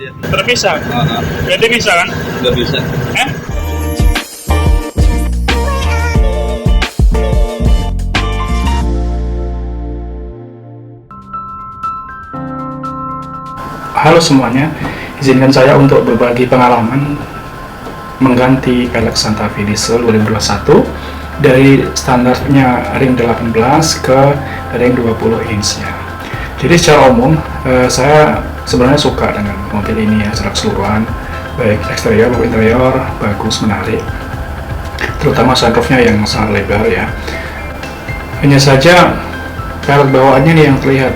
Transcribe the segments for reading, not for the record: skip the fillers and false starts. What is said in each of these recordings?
dia. Terpisah. Berarti bisa kan? Nggak bisa. Halo semuanya, izinkan saya untuk berbagi pengalaman mengganti pelek Santa Fe Diesel 2021 dari standarnya ring 18 ke ring 20 inch-nya. Jadi secara umum, saya sebenarnya suka dengan mobil ini ya, secara keseluruhan, baik eksterior maupun interior, bagus, menarik. Terutama sunroofnya yang sangat lebar ya. Hanya saja pelek bawaannya nih yang terlihat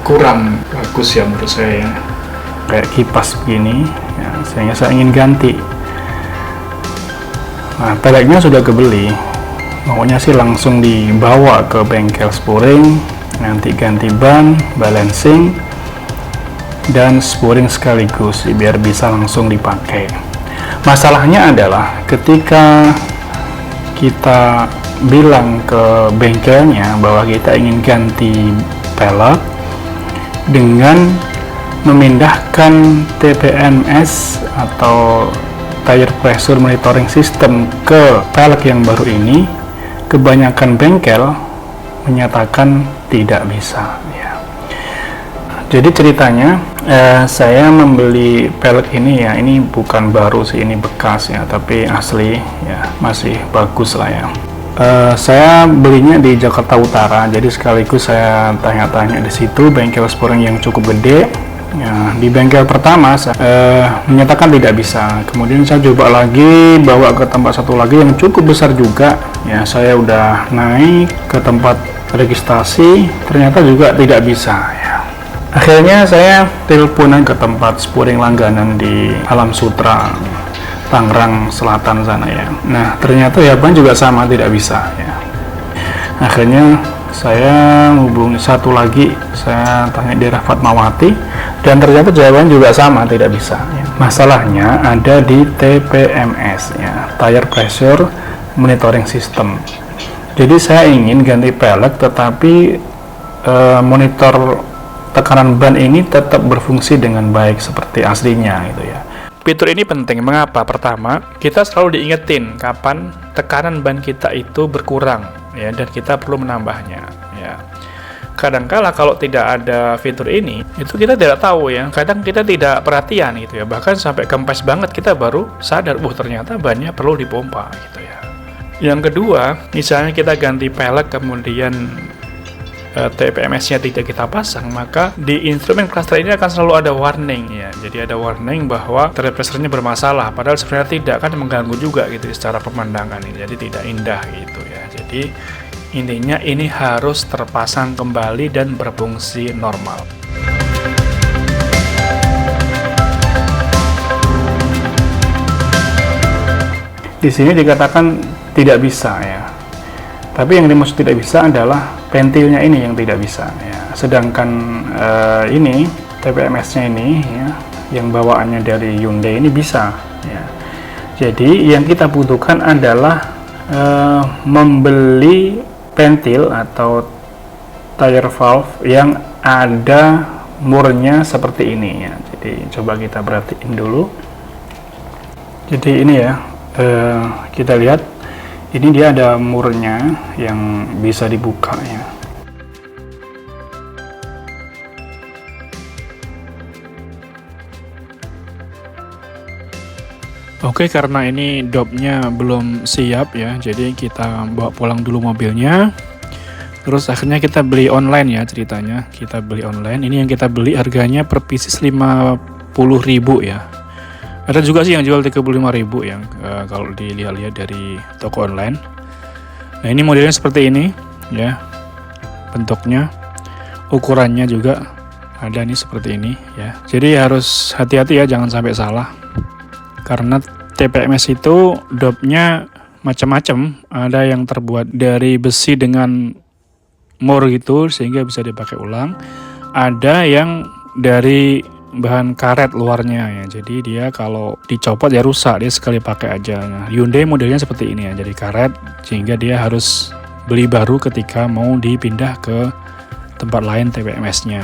kurang bagus ya menurut saya ya. Kayak kipas begini ya, sehingga saya ingin ganti. Nah, peleknya sudah kebeli, maunya sih langsung dibawa ke bengkel spuring, nanti ganti ban, balancing, dan spuring sekaligus biar bisa langsung dipakai. Masalahnya adalah ketika kita bilang ke bengkelnya bahwa kita ingin ganti pelek dengan memindahkan TPMS atau Tire Pressure Monitoring System ke pelek yang baru ini, kebanyakan bengkel menyatakan tidak bisa ya. Jadi ceritanya saya membeli pelek ini ya, ini bukan baru sih, ini bekas ya, tapi asli ya, masih bagus lah ya. Saya belinya di Jakarta Utara, jadi sekaligus saya tanya-tanya di situ bengkel spuring yang cukup gede. Ya, di bengkel pertama saya menyatakan tidak bisa. Kemudian saya coba lagi bawa ke tempat satu lagi yang cukup besar juga. Ya, saya udah naik ke tempat registrasi, ternyata juga tidak bisa. Ya. Akhirnya saya teleponan ke tempat spuring langganan di Alam Sutra, Tangerang Selatan sana ya. Nah, ternyata jawaban juga sama, tidak bisa ya. Akhirnya saya hubungi satu lagi, saya tanya di Fatmawati, dan ternyata jawaban juga sama, tidak bisa ya. Masalahnya ada di TPMS ya, Tire Pressure Monitoring System. Jadi saya ingin ganti pelek, tetapi monitor tekanan ban ini tetap berfungsi dengan baik seperti aslinya gitu ya. Fitur ini penting. Mengapa? Pertama, kita selalu diingetin kapan tekanan ban kita itu berkurang ya, dan kita perlu menambahnya ya. Kadangkala kalau tidak ada fitur ini, itu kita tidak tahu ya. Kadang kita tidak perhatian gitu ya. Bahkan sampai kempes banget kita baru sadar, ternyata bannya perlu dipompa gitu ya. Yang kedua, misalnya kita ganti pelek kemudian TPMS-nya tidak kita pasang, maka di instrumen cluster ini akan selalu ada warning ya. Jadi ada warning bahwa tire pressure-nya bermasalah, padahal sebenarnya tidak, kan mengganggu juga gitu secara pemandangan ini. Jadi tidak indah gitu ya. Jadi intinya ini harus terpasang kembali dan berfungsi normal. Di sini dikatakan tidak bisa ya. Tapi yang dimaksud tidak bisa adalah pentilnya ini yang tidak bisa ya. Sedangkan ini TPMS-nya ini ya, yang bawaannya dari Hyundai ini bisa ya. Jadi yang kita butuhkan adalah membeli pentil atau tire valve yang ada murnya seperti ini ya. Jadi coba kita perhatiin dulu. Jadi ini ya, kita lihat ini dia ada murnya yang bisa dibuka ya. Oke, karena ini dopnya belum siap ya, jadi kita bawa pulang dulu mobilnya. Terus akhirnya kita beli online ya ceritanya. Kita beli online. Ini yang kita beli harganya per pieces 50.000 ya. Ada juga sih yang jual 35.000 yang kalau dilihat-lihat dari toko online. Nah, ini modelnya seperti ini ya. Bentuknya, ukurannya juga ada nih seperti ini ya. Jadi harus hati-hati ya, jangan sampai salah. Karena TPMS itu dopnya macam-macam. Ada yang terbuat dari besi dengan mur gitu sehingga bisa dipakai ulang. Ada yang dari bahan karet luarnya ya, jadi dia kalau dicopot ya rusak, dia sekali pakai aja. Nah, Hyundai modelnya seperti ini ya, jadi karet sehingga dia harus beli baru ketika mau dipindah ke tempat lain TPMS-nya.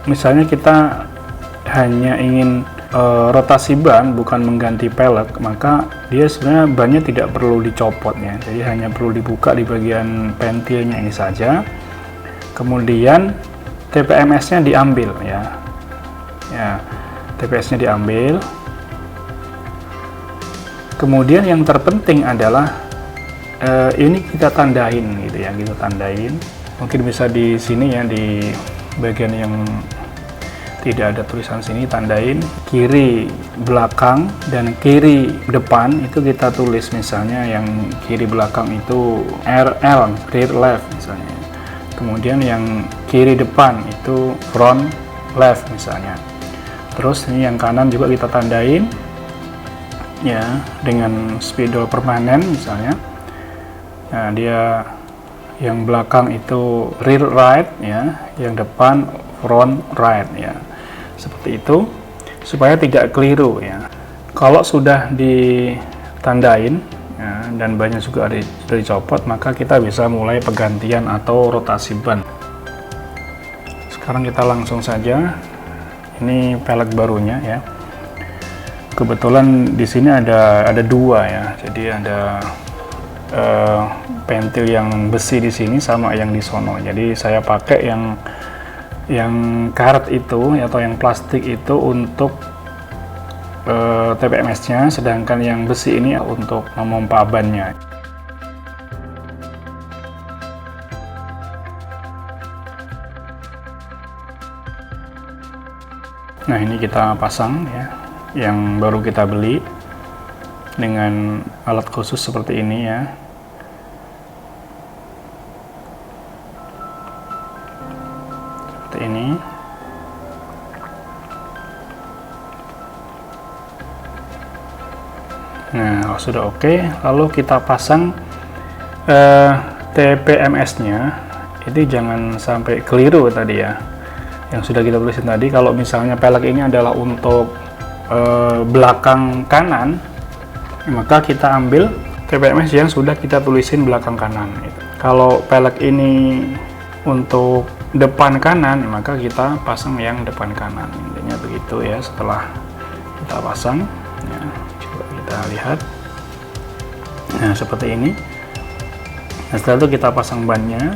misalnya kita hanya ingin rotasi ban, bukan mengganti pelek, maka dia sebenarnya bannya tidak perlu dicopot ya. Jadi hanya perlu dibuka di bagian pentilnya ini saja. Kemudian TPMS-nya diambil ya. Ya, TPMS-nya diambil. Kemudian yang terpenting adalah ini kita tandain gitu ya, kita tandain. Mungkin bisa di sini ya, di bagian yang tidak ada tulisan sini, tandain kiri belakang dan kiri depan itu kita tulis, misalnya yang kiri belakang itu RL, rear left misalnya. Kemudian yang kiri depan itu front left misalnya. Terus ini yang kanan juga kita tandain ya dengan spidol permanen misalnya. Nah, dia yang belakang itu rear right ya, yang depan front right ya. Seperti itu supaya tidak keliru ya. Kalau sudah ditandain ya, dan banyak juga sudah dicopot, maka kita bisa mulai pergantian atau rotasi ban. Sekarang kita langsung saja, ini pelek barunya ya. Kebetulan di sini ada dua ya, jadi ada pentil yang besi di sini sama yang di sono. Jadi saya pakai yang karet itu atau yang plastik itu untuk TPMS-nya, sedangkan yang besi ini untuk memompa bannya. Nah, ini kita pasang ya, yang baru kita beli dengan alat khusus seperti ini ya. Ini nah, kalau sudah oke, lalu kita pasang TPMS-nya. Itu jangan sampai keliru tadi ya, yang sudah kita tulisin tadi. Kalau misalnya pelek ini adalah untuk belakang kanan, maka kita ambil TPMS yang sudah kita tulisin belakang kanan gitu. Kalau pelek ini untuk depan kanan, maka kita pasang yang depan kanan. Intinya begitu ya. Setelah kita pasang ya, coba kita lihat, nah seperti ini. Nah, setelah itu kita pasang bannya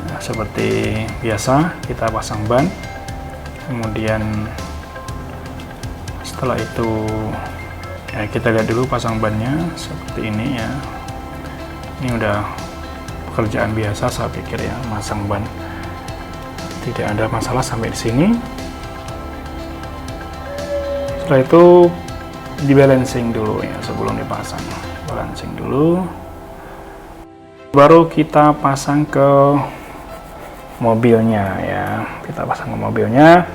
ya, seperti biasa kita pasang ban. Kemudian setelah itu ya, kita lihat dulu pasang bannya seperti ini ya. Ini udah pekerjaan biasa saya pikir ya, masang ban, tidak ada masalah sampai di sini. Setelah itu di balancing dulu ya, sebelum dipasang, balancing dulu, baru kita pasang ke mobilnya ya. Kita pasang ke mobilnya,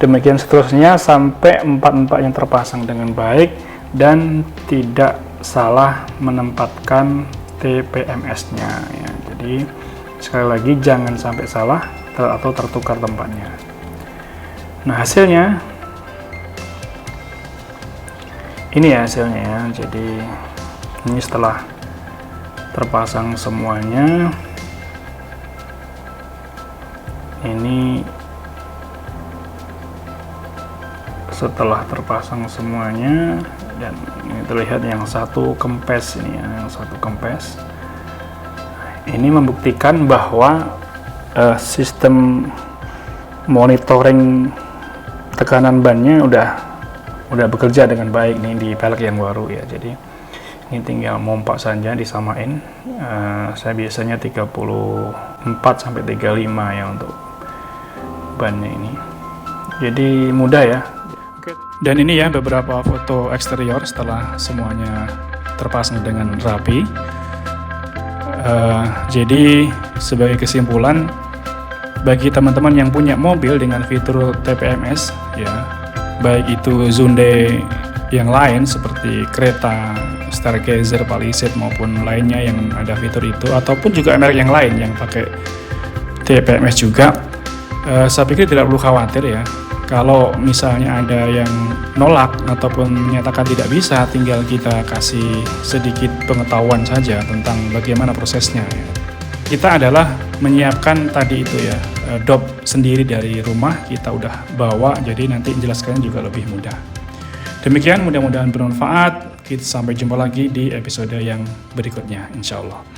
demikian seterusnya sampai empat-empatnya terpasang dengan baik dan tidak salah menempatkan TPMS-nya ya. Jadi sekali lagi jangan sampai salah atau tertukar tempatnya. Nah, hasilnya ini ya, hasilnya ya. Jadi ini setelah terpasang semuanya, ini setelah terpasang semuanya, dan ini terlihat yang satu kempes ini ya, yang satu kempes. Ini membuktikan bahwa sistem monitoring tekanan bannya udah bekerja dengan baik nih di pelek yang baru ya. Jadi ini tinggal mompa saja, disamain. Saya biasanya 34 sampai 35 ya untuk bannya ini. Jadi mudah ya. Dan ini ya beberapa foto eksterior setelah semuanya terpasang dengan rapi. Jadi sebagai kesimpulan, bagi teman-teman yang punya mobil dengan fitur TPMS ya, baik itu Hyundai yang lain seperti Creta, Stargazer, Palisade maupun lainnya yang ada fitur itu, ataupun juga merek yang lain yang pakai TPMS juga, saya pikir tidak perlu khawatir ya. Kalau misalnya ada yang nolak ataupun menyatakan tidak bisa, tinggal kita kasih sedikit pengetahuan saja tentang bagaimana prosesnya. Kita adalah menyiapkan tadi itu ya, dop sendiri dari rumah, kita udah bawa, jadi nanti menjelaskannya juga lebih mudah. Demikian, mudah-mudahan bermanfaat. Kita sampai jumpa lagi di episode yang berikutnya, insya Allah.